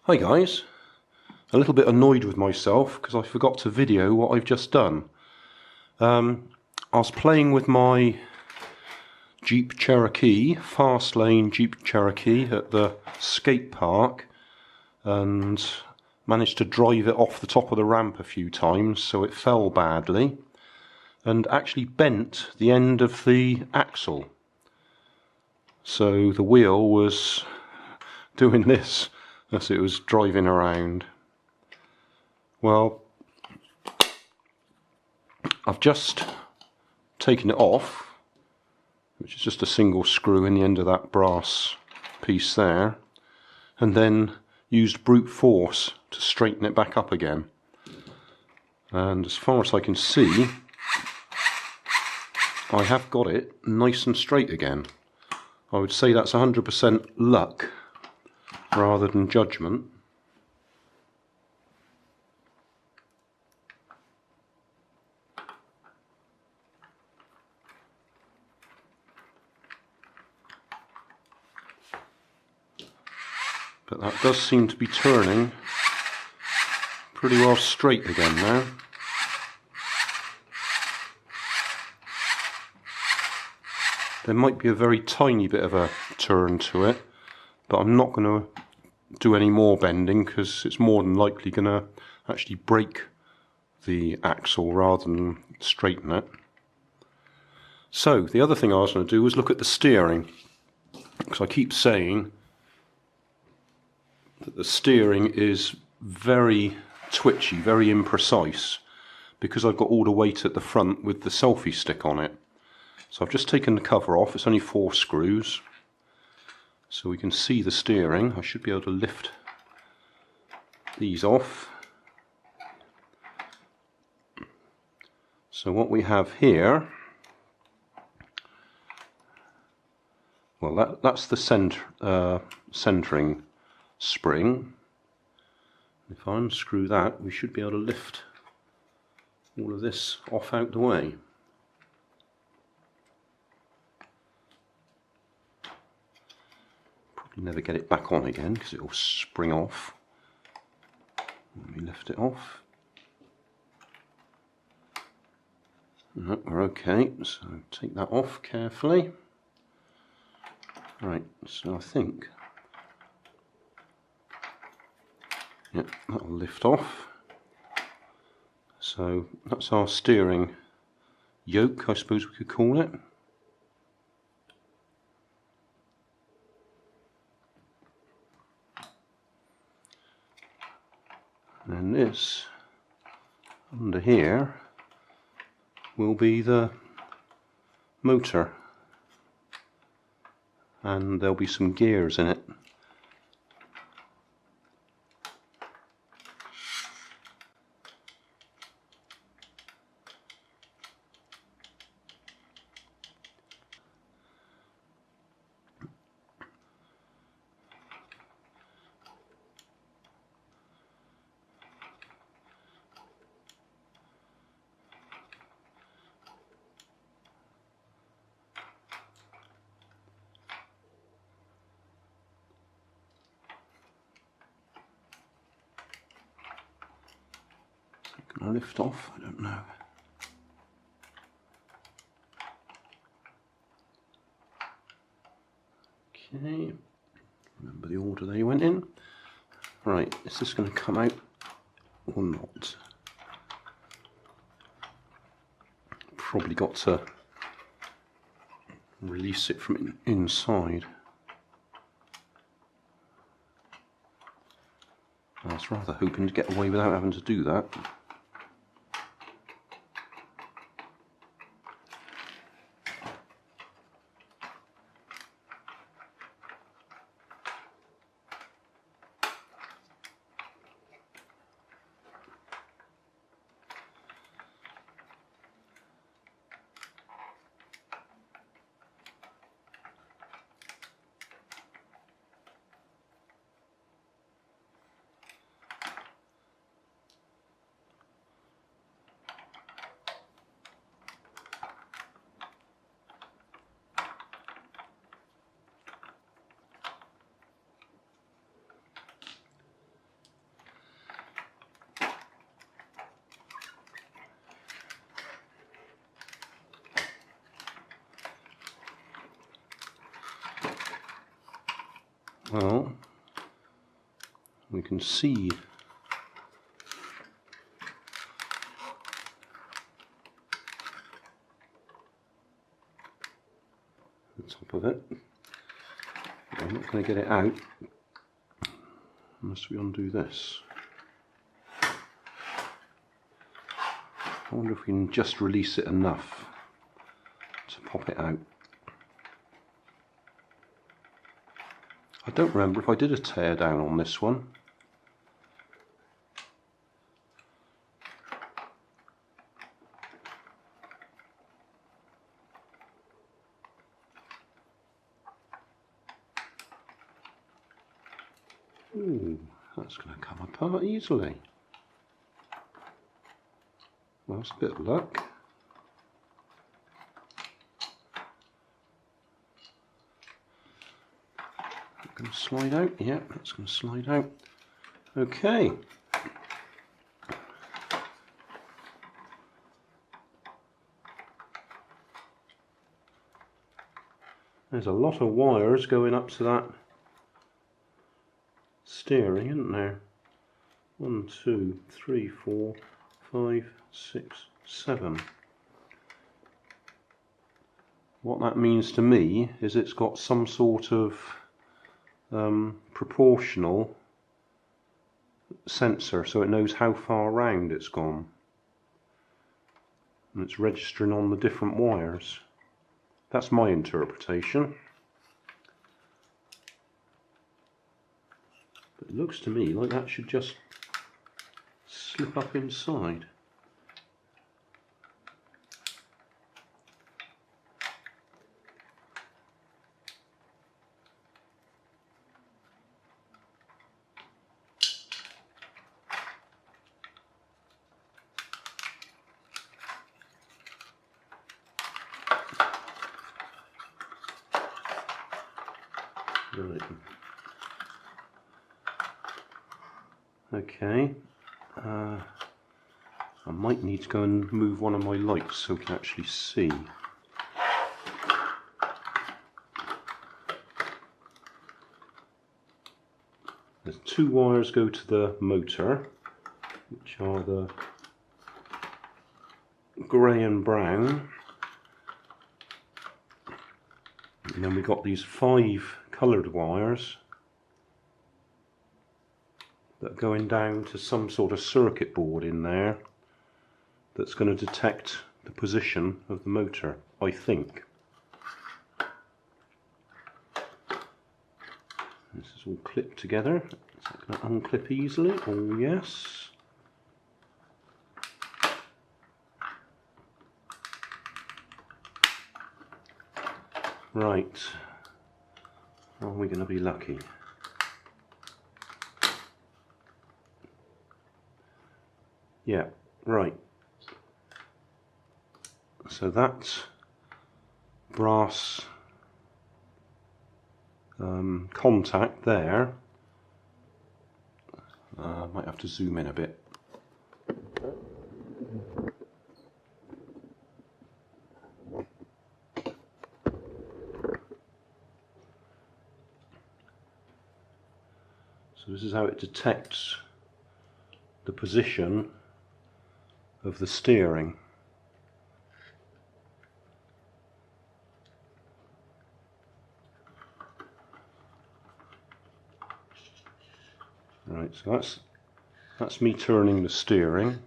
Hi guys, a little bit annoyed with myself because I forgot to video what I've just done. I was playing with my Jeep Cherokee, fast lane Jeep Cherokee at the skate park, and managed to drive it off the top of the ramp a few times, so it fell badly and actually bent the end of the axle. So the wheel was doing this as it was driving around. Well, I've just taken it off, which is just a single screw in the end of that brass piece there, and then used brute force to straighten it back up again. And as far as I can see, I have got it nice and straight again. I would say that's 100% luck rather than judgment. But that does seem to be turning pretty well straight again now. There might be a very tiny bit of a turn to it, but I'm not going to do any more bending because it's more than likely going to actually break the axle rather than straighten it. So the other thing I was going to do was look at the steering, because I keep saying that the steering is very twitchy, very imprecise, because I've got all the weight at the front with the selfie stick on it. So I've just taken the cover off. It's only 4 screws, so we can see the steering. I should be able to lift these off. So what we have here, well, that's the centering spring. If I unscrew that, we should be able to lift all of this off out the way. Probably never get it back on again because it will spring off. Let me lift it off. No, we're okay, so take that off carefully. Right, so I think, yeah, that'll lift off. So that's our steering yoke, I suppose we could call it. And this, under here, will be the motor. And there'll be some gears in it. Can I lift off? I don't know. Okay, remember the order they went in. Right, is this going to come out or not? Probably got to release it from inside. I was rather hoping to get away without having to do that. Well, we can see the top of it. I'm not going to get it out unless we undo this. I wonder if we can just release it enough to pop it out. I don't remember if I did a tear down on this one. Ooh, that's going to come apart easily. Well, that's a bit of luck. Going to slide out. Yeah, that's going to slide out. Okay. There's a lot of wires going up to that steering, isn't there? 1, 2, 3, 4, 5, 6, 7. What that means to me is it's got some sort of proportional sensor, so it knows how far round it's gone, and it's registering on the different wires. That's my interpretation, but it looks to me like that should just slip up inside. Right. Okay. I might need to go and move one of my lights so we can actually see. There's 2 wires go to the motor, which are the grey and brown. And then we've got these 5 coloured wires that are going down to some sort of circuit board in there that's going to detect the position of the motor, I think. This is all clipped together. Is that going to unclip easily? Oh yes. Right. Are we going to be lucky? Yeah, right. So that brass contact there, might have to zoom in a bit. So this is how it detects the position of the steering. Right, so that's me turning the steering.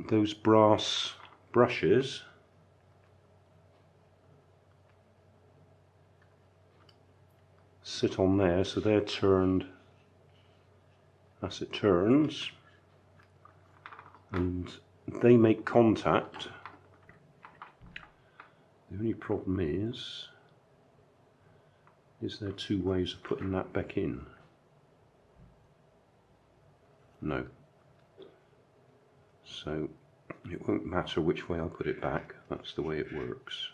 Those brass brushes sit on there, so they're turned as it turns, and they make contact. The only problem is there 2 ways of putting that back in? No. So it won't matter which way I put it back, that's the way it works.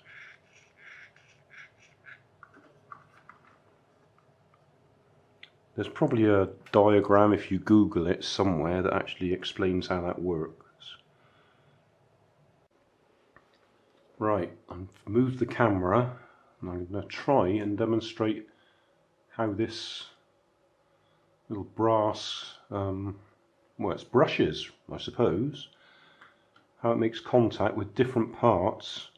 There's probably a diagram, if you Google it, somewhere that actually explains how that works. Right, I've moved the camera And I'm going to try and demonstrate how this little brass, well, it's brushes, I suppose, how it makes contact with different parts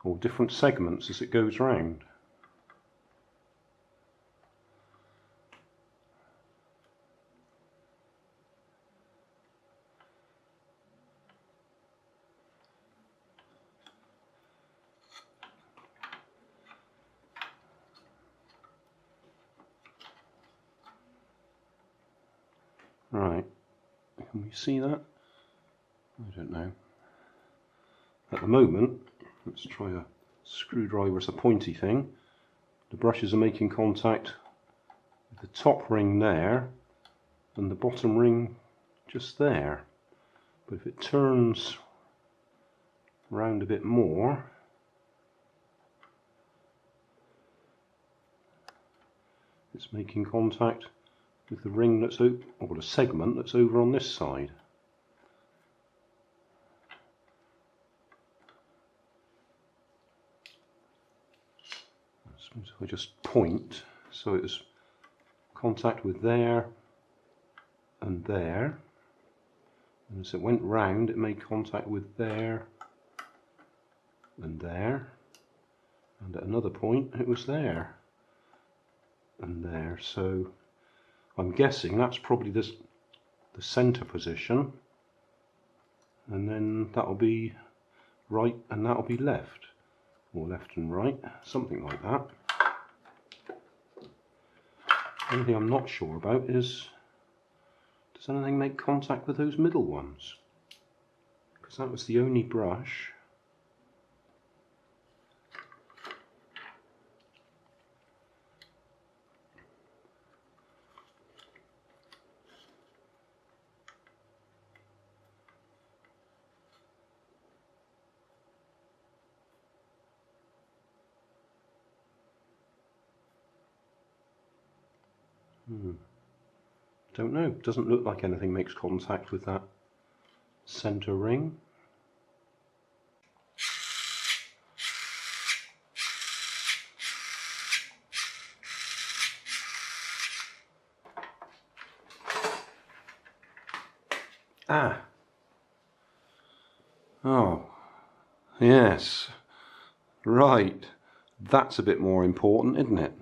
or different segments as it goes round. Right, can we see that? I don't know. At the moment, let's try a screwdriver as a pointy thing. The brushes are making contact with the top ring there and the bottom ring just there. But if it turns round a bit more, it's making contact with the ring that's over, or the segment that's over on this side. So I just point, so it's contact with there and there, and as it went round it made contact with there and there, and at another point it was there and there. So I'm guessing that's probably the center position, and then that'll be right and that'll be left, or left and right, something like that. The only thing I'm not sure about is, does anything make contact with those middle ones? Because that was the only brush. Don't know, doesn't look like anything makes contact with that center ring. Ah, oh, yes, right, that's a bit more important, isn't it?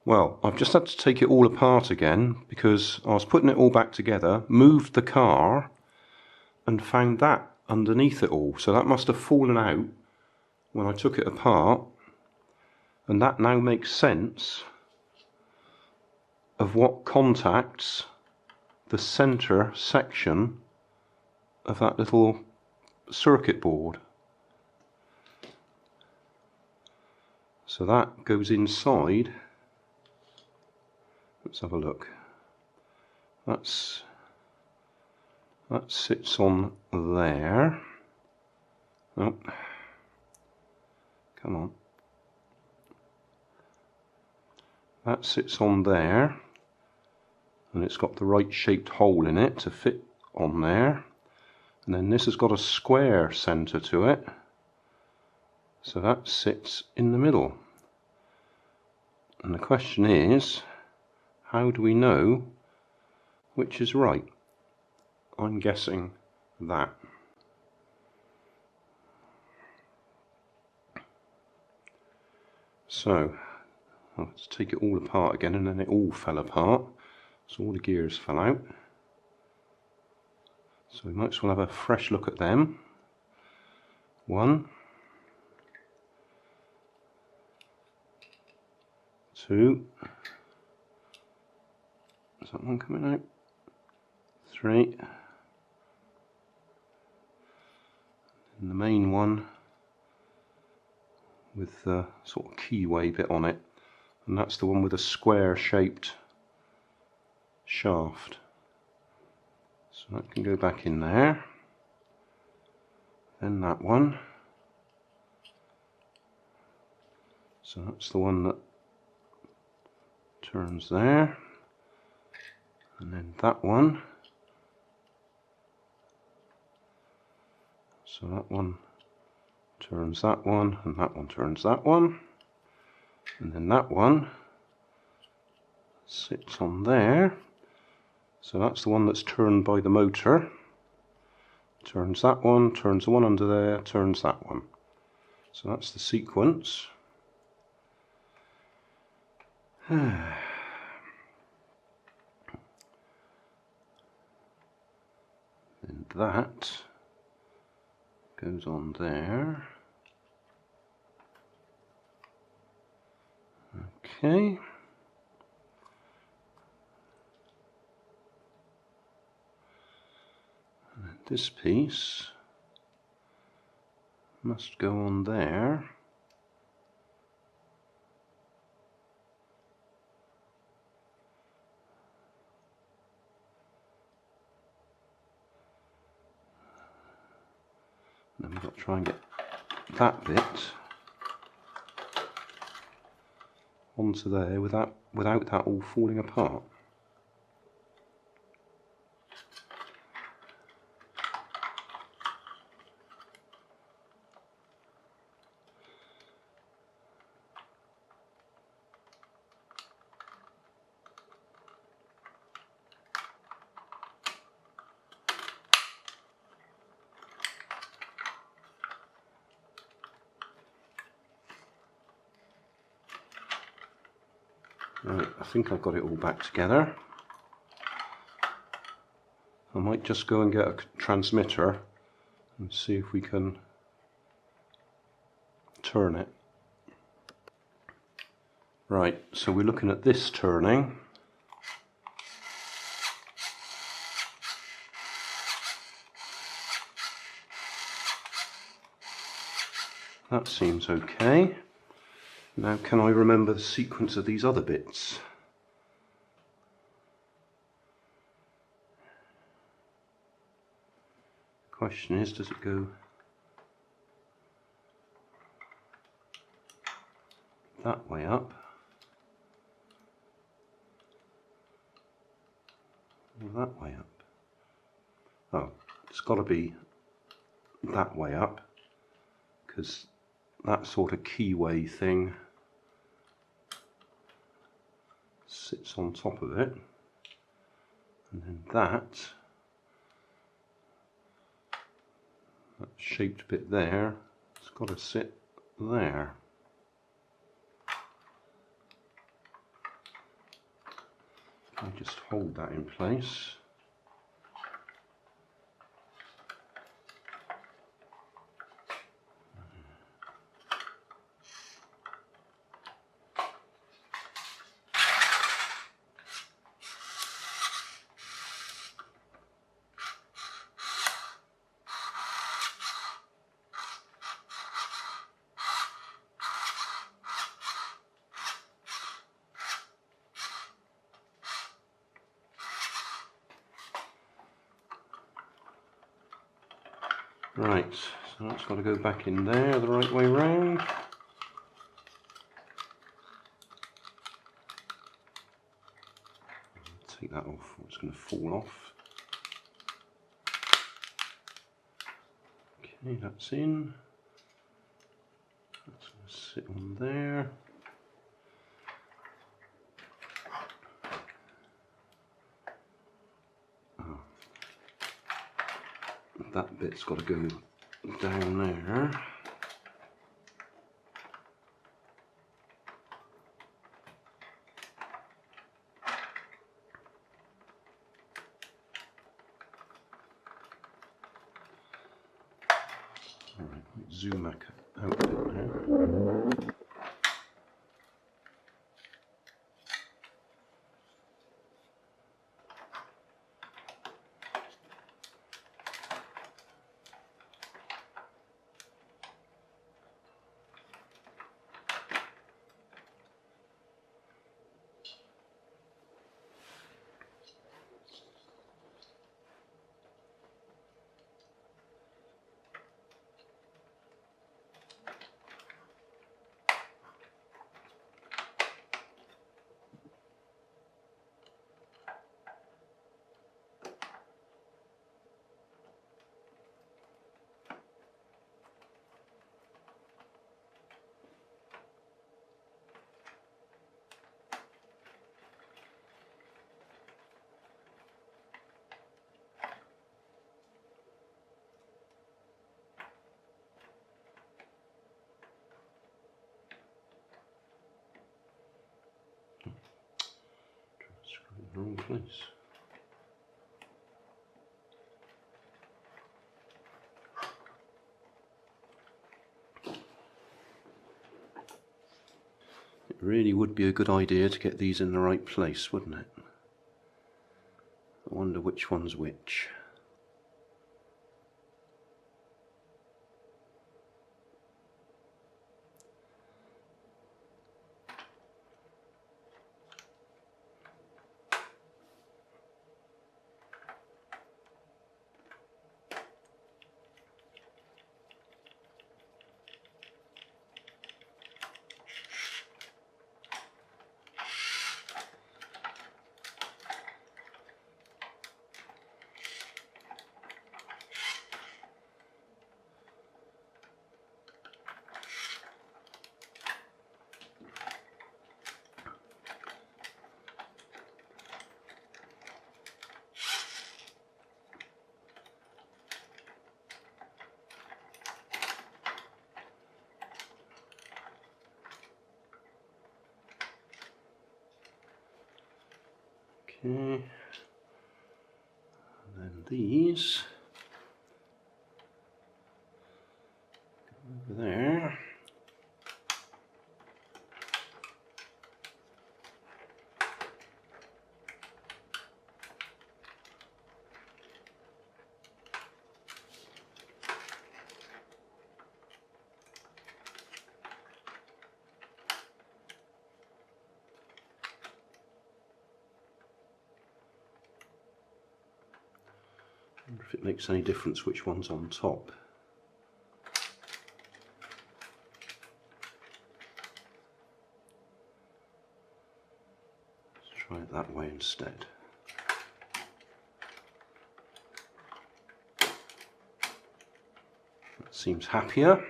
Well, I've just had to take it all apart again because I was putting it all back together, moved the car and found that underneath it all. So that must have fallen out when I took it apart, and that now makes sense of what contacts the center section of that little circuit board. So that goes inside. Let's have a look. That sits on there. Oh, come on. That sits on there, and it's got the right shaped hole in it to fit on there. And then this has got a square center to it, so that sits in the middle. And the question is, how do we know which is right? I'm guessing that. So let's take it all apart again, and then it all fell apart, so all the gears fell out. So we might as well have a fresh look at them. 1, 2, is that one coming out? 3, and the main one with the sort of keyway bit on it, and that's the one with a square shaped shaft. So that can go back in there. Then that one. So that's the one that turns there. And then that one. So that one turns that one, and that one turns that one, and then that one sits on there. So that's the one that's turned by the motor. Turns that one, turns the one under there, turns that one. So that's the sequence. And that goes on there. Okay. And this piece must go on there. Then we've got to try and get that bit onto there without that all falling apart. Right, I think I've got it all back together. I might just go and get a transmitter and see if we can turn it. Right, so we're looking at this turning. That seems okay. Now, can I remember the sequence of these other bits? The question is, does it go that way up? Or that way up? Oh, it's got to be that way up, because that sort of keyway thing sits on top of it, and then that shaped bit there, it's got to sit there. I just hold that in place. Right, so that's got to go back in there the right way round. Take that off, or it's going to fall off. Okay, that's in. That's going to sit on there. Oh. That bit's got to go down there. Alright, let's zoom back out a bit now. Wrong place. It really would be a good idea to get these in the right place, wouldn't it? I wonder which one's which. Okay, and then these over there. I wonder if it makes any difference which one's on top. Let's try it that way instead. That seems happier.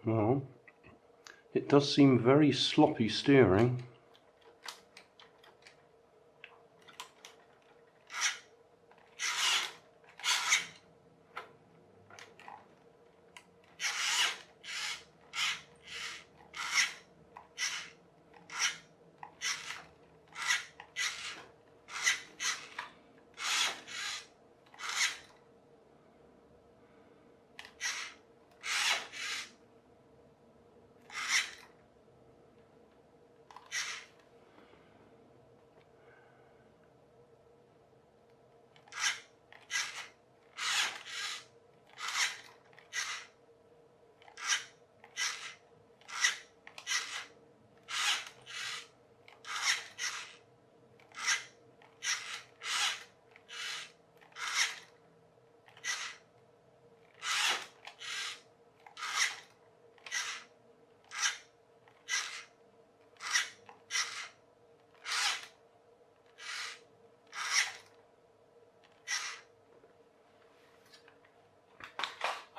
Well, it does seem very sloppy steering.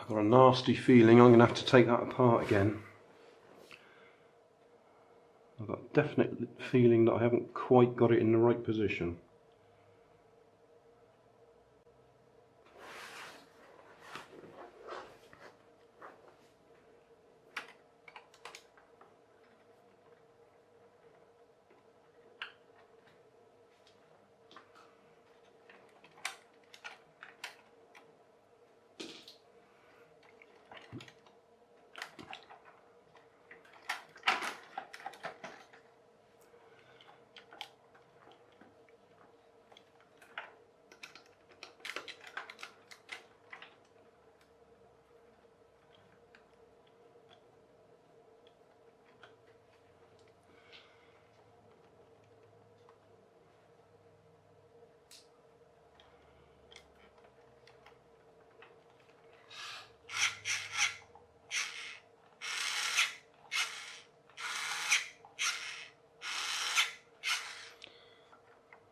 I've got a nasty feeling I'm going to have to take that apart again. I've got a definite feeling that I haven't quite got it in the right position.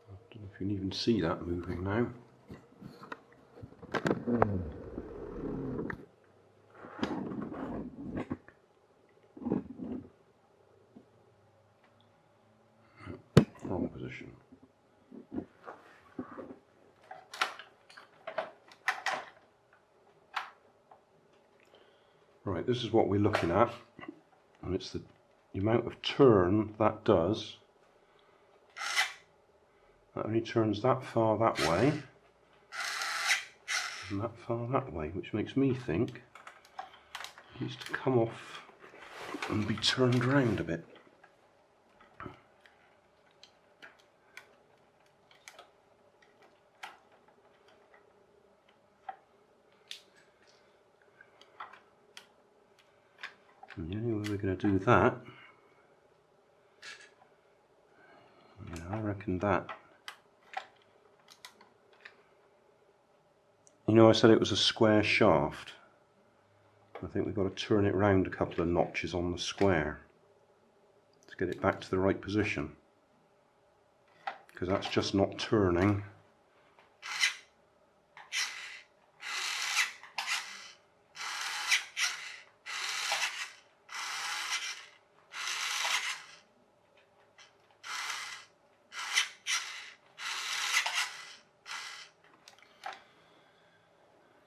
I don't know if you can even see that moving now. position. Right, this is what we're looking at, and it's the amount of turn that does. That only turns that far that way, and that far that way, which makes me think it needs to come off and be turned around a bit. And the only way we're going to do that, yeah, I reckon that. You know, I said it was a square shaft. I think we've got to turn it round a couple of notches on the square to get it back to the right position, because that's just not turning.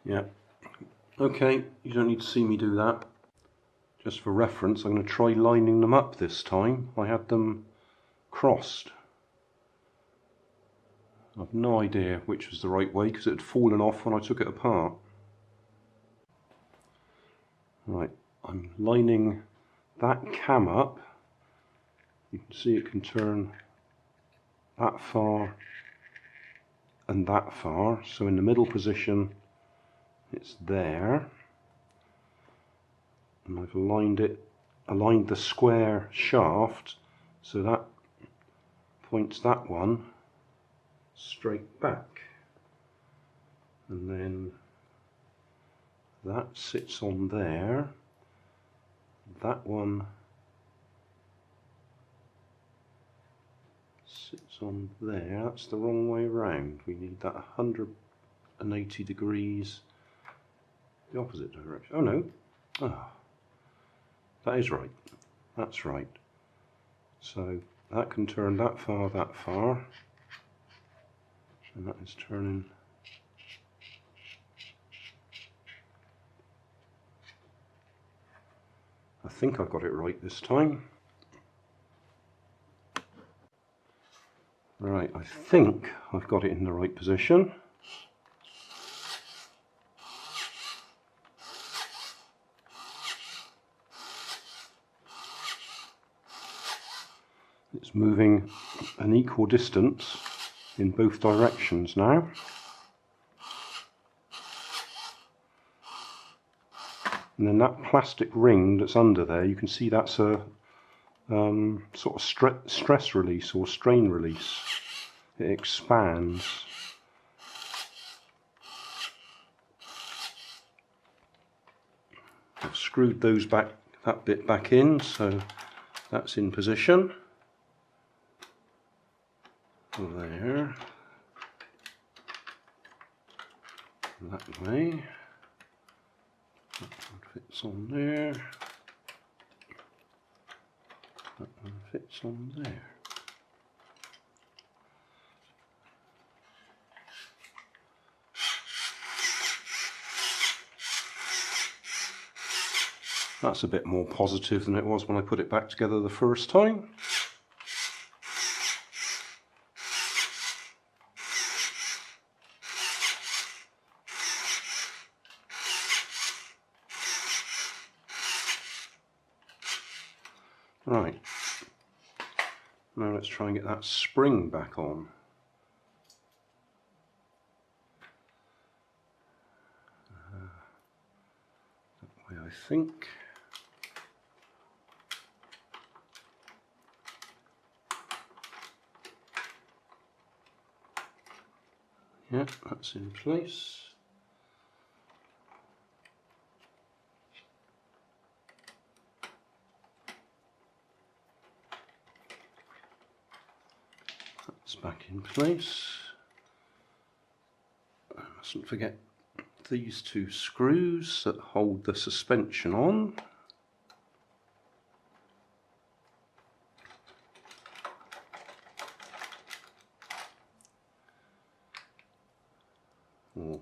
Yeah, okay, you don't need to see me do that. Just for reference, I'm going to try lining them up this time. I had them crossed. I've no idea which was the right way because it had fallen off when I took it apart. Right, I'm lining that cam up. You can see it can turn that far and that far. So in the middle position, it's there. And I've aligned the square shaft so that points that one straight back, and then that sits on there, that one sits on there. That's the wrong way round. We need that 180 degrees the opposite direction. Oh no, that is right, that's right. So that can turn that far, and that is turning I think I've got it right this time. Right, I think I've got it in the right position. It's moving an equal distance in both directions now. And then that plastic ring that's under there, you can see that's a sort of stress release or strain release. It expands. I've screwed those back, that bit back in, so that's in position. There. That way. That one fits on there. That one fits on there. That's a bit more positive than it was when I put it back together the first time. Right, now let's try and get that spring back on. That way, I think. Yeah, that's in place. That's back in place. I mustn't forget these two screws that hold the suspension on. or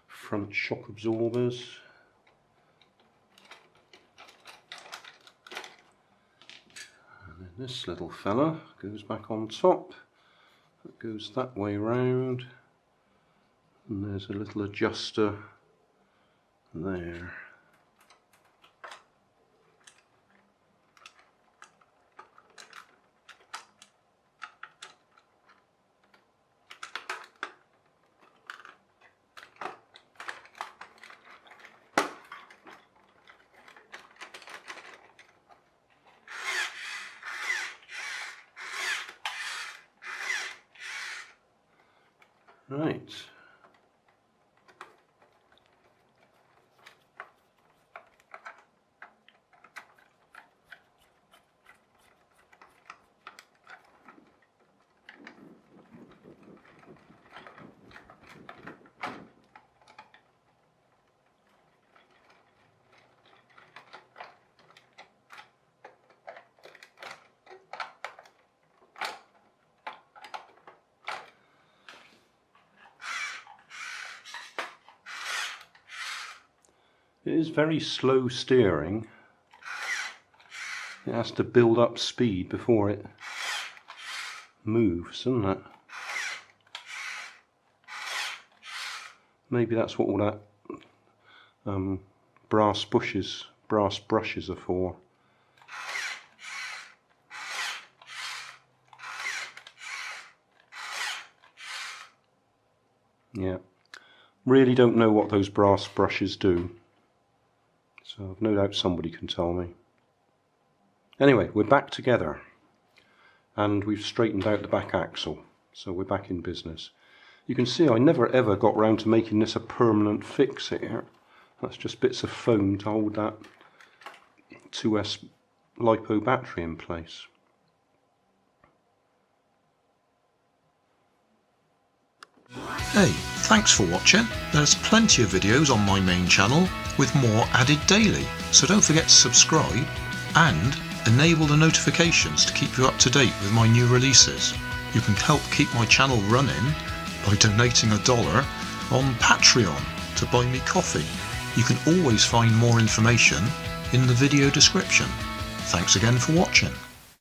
front shock absorbers. And then this little fella goes back on top. It goes that way round, and there's a little adjuster there. Right. It is very slow steering. It has to build up speed before it moves, doesn't it? Maybe that's what all that brass brushes are for. Yeah, really don't know what those brass brushes do. So I've no doubt somebody can tell me. Anyway, we're back together and we've straightened out the back axle, so we're back in business. You can see I never ever got round to making this a permanent fix here. That's just bits of foam to hold that 2S LiPo battery in place. Hey, thanks for watching. There's plenty of videos on my main channel with more added daily, so don't forget to subscribe and enable the notifications to keep you up to date with my new releases. You can help keep my channel running by donating $1 on Patreon to buy me coffee. You can always find more information in the video description. Thanks again for watching.